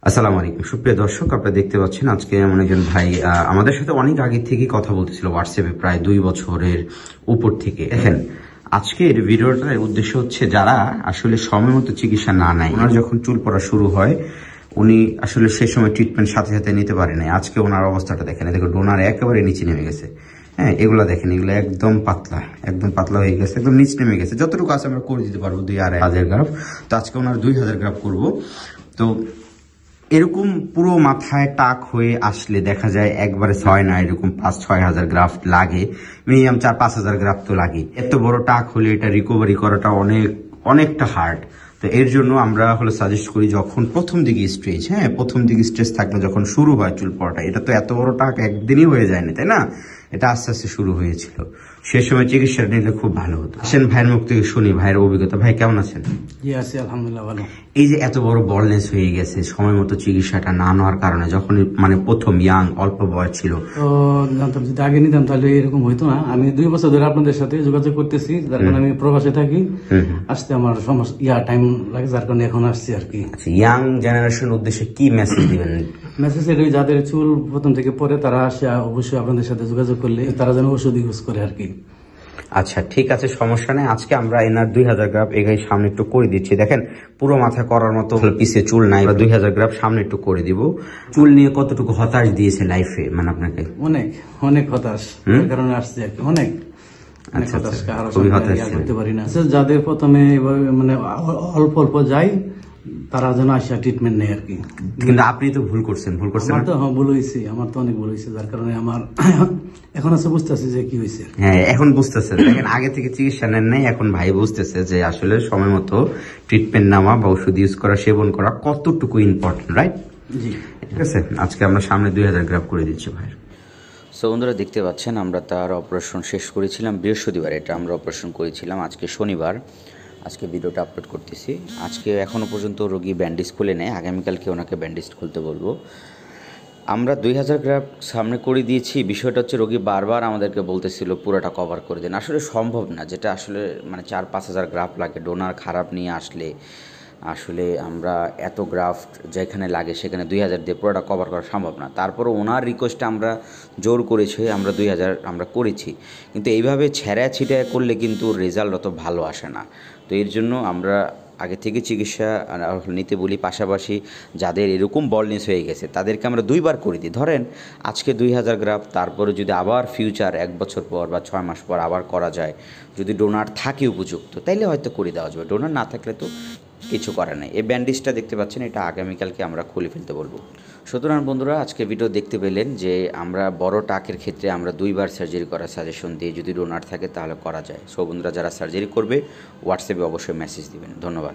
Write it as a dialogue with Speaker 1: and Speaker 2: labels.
Speaker 1: আসসালামু আলাইকুম সুপ্রিয় দর্শক, আপনারা দেখতে পাচ্ছেন আজকে এমন একজন ভাই আমাদের সাথে অনেক আগে থেকে কথা বলতেছিল হোয়াটসঅ্যাপে, প্রায় 2 বছরের উপর থেকে। দেখেন, আজকের ভিডিওটার উদ্দেশ্য হচ্ছে যারা আসলে সময় মতো চিকিৎসা না নেয়, ওনার যখন চুল পড়া শুরু হয় উনি আসলে সে সময় ট্রিটমেন্ট সাথে সাথে নিতে পারে না। আজকে ওনার অবস্থাটা দেখেন, দেখো ডোনার একেবারে নিচে নেমে গেছে। হ্যাঁ, এগুলা দেখেন, এগুলো একদম পাতলা হয়ে গেছে, একদম নিচ নেমে গেছে। যতটুকু আছে আমরা করে দিতে পারবো 2-2.5 গ্রাফ। তো আজকে ওনার 2000 গ্রাফ করবো। তো এরকম পুরো মাথায় টাক হয়ে আসলে দেখা যায় একবারে হয় না, এরকম 5-6 হাজার গ্রাফট লাগে, মিনিমাম 4-5 হাজার গ্রাফ তো লাগে। এত বড় টাক হলে এটা রিকভারি করাটা অনেকটা হার্ড। তো এর জন্য আমরা সাজেস্ট করি যখন প্রথম দিকে স্ট্রেস থাকলে যখন শুরু হয় চুল পড়াটা, এটা তো এত বড় টাক একদিনই হয়ে যায় না, তাই না? এটা আস্তে আস্তে শুরু হয়েছিল, সে সময় চিকিৎসা নিলে খুব ভালো হতো। আসেন ভাইয়ের মুখ থেকে শুনি ভাইয়ের অভিজ্ঞতা। ভাই কেমন আছেন?
Speaker 2: জি আছি, আলহামদুলিল্লাহ ভালো।
Speaker 1: এই যে এত বড় বলনেস হয়ে গেছে সময় মতো চিকিৎসাটা না নেওয়ার কারণে, যখন প্রথম অল্প বয়স ছিল,
Speaker 2: তো জানতাম যদি আগে নিতাম তাহলে এরকম হইতো না। আমি 2 বছর ধরে আপনাদের সাথে যোগাযোগ করতেছি, যার কারণে আমি প্রবাসে থাকি, আসতে আমার সমস্যা টাইম লাগে, যার কারণে এখন আসছি আর কি।
Speaker 1: ইয়াং জেনারেশন উদ্দেশ্যে কি মেসেজ দিবেন?
Speaker 2: মেসেজ এর যাদের চুল প্রথম থেকে পরে তারা আসে অবশ্যই আপনাদের সাথে যোগাযোগ করলে তারা যেন ওষুধ ইউজ করে আর কি।
Speaker 1: আচ্ছা, ঠিক আছে, সমস্যা নেই। আজকে আমরা এনার 2000 গ্রাফ এগাই সামনে একটু করে দিচ্ছি। দেখেন, পুরো মাথা করার মতো পিছে চুল নাই, 2000 গ্রাফ সামনে একটু করে দিব। চুল নিয়ে কতটুকু হতাশ দিয়েছে লাইফে, আপনাকে?
Speaker 2: অনেক হতাশ, এর কারণে আসছি আর কি। অনেক হতাশ, খুবই হতাশ করতে পারি না। যাদের প্রথমে অল্প অল্প যাই, তারা যেন আসা ট্রিটমেন্ট নেই আর কি।
Speaker 1: কিন্তু আপনি তো ভুল করছেন।
Speaker 2: আমার তো ভুল হয়েছে, আমার তো অনেক ভুল হয়েছে, যার কারণে আমার এখন আছে বুঝতেছি যে কি হয়েছে।
Speaker 1: হ্যাঁ, এখন বুঝতেছে। দেখেন, আগে থেকে চিকিৎসা নেন নাই, এখন ভাই বুঝতেছে যে আসলে সময় মতো ট্রিটমেন্ট নেওয়া বা ওষুধ ইউজ করা, সেবন করা কতটুকু ইম্পর্টেন্ট, রাইট?
Speaker 2: জি,
Speaker 1: ঠিক আছে। আজকে আমরা সামনে 2000 গ্রাফ করে দিচ্ছি ভাই। সো বন্ধুরা, দেখতে পাচ্ছেন আমরা তার অপারেশন শেষ করেছিলাম বৃহস্পতিবার, এটা আমরা অপারেশন করেছিলাম। আজকে শনিবার, আজকে ভিডিওটা আপলোড করতেছি। আজকে এখনও পর্যন্ত রোগী ব্যান্ডেজ খুলে নেয়, আগামীকালকে ওনাকে ব্যান্ডেজ খুলতে বলবো। আমরা 2000 গ্রাফ সামনে করে দিয়েছি। বিষয়টা হচ্ছে রোগী বারবার আমাদেরকে বলতেছিল পুরোটা কভার করে দেন। আসলে সম্ভব না, যেটা আসলে 4-5 হাজার গ্রাফ লাগে। ডোনার খারাপ নিয়ে আসলে আসলে আমরা এত গ্রাফট যেখানে লাগে সেখানে 2000 দিয়ে পুরোটা কভার করা সম্ভব না। তারপরও ওনার রিকোয়েস্টে আমরা জোর করেছি, আমরা 2000 আমরা করেছি। কিন্তু এইভাবে ছেঁড়া ছিটায় করলে কিন্তু রেজাল্ট অত ভালো আসে না। তো এর জন্য আমরা আগে থেকে চিকিৎসা নিতে বলি। পাশাপাশি যাদের এরকম বলনেস হয়ে গেছে তাদেরকে আমরা 2 বার করে দিই। ধরেন আজকে 2000 গ্রাফ, তারপরে যদি আবার ফিউচার 1 বছর পর বা 6 মাস পর আবার করা যায়, যদি ডোনার থাকে উপযুক্ত, তাইলে হয়তো করে দেওয়া যাবে। ডোনার না থাকলে তো কিছু করে নাই। এই ব্যান্ডেজটা দেখতে পাচ্ছেন, এটা আগামীকালকে আমরা খুলে ফেলতে বলবো। সুতরাং বন্ধুরা, আজকে ভিডিও দেখতে পেলেন যে আমরা বড় টাকের ক্ষেত্রে আমরা 2 বার সার্জারি করার সাজেশন দিয়ে, যদি ডোনার থাকে তাহলে করা যায়। সো বন্ধুরা, যারা সার্জারি করবে হোয়াটসঅ্যাপে অবশ্যই মেসেজ দিবেন। ধন্যবাদ।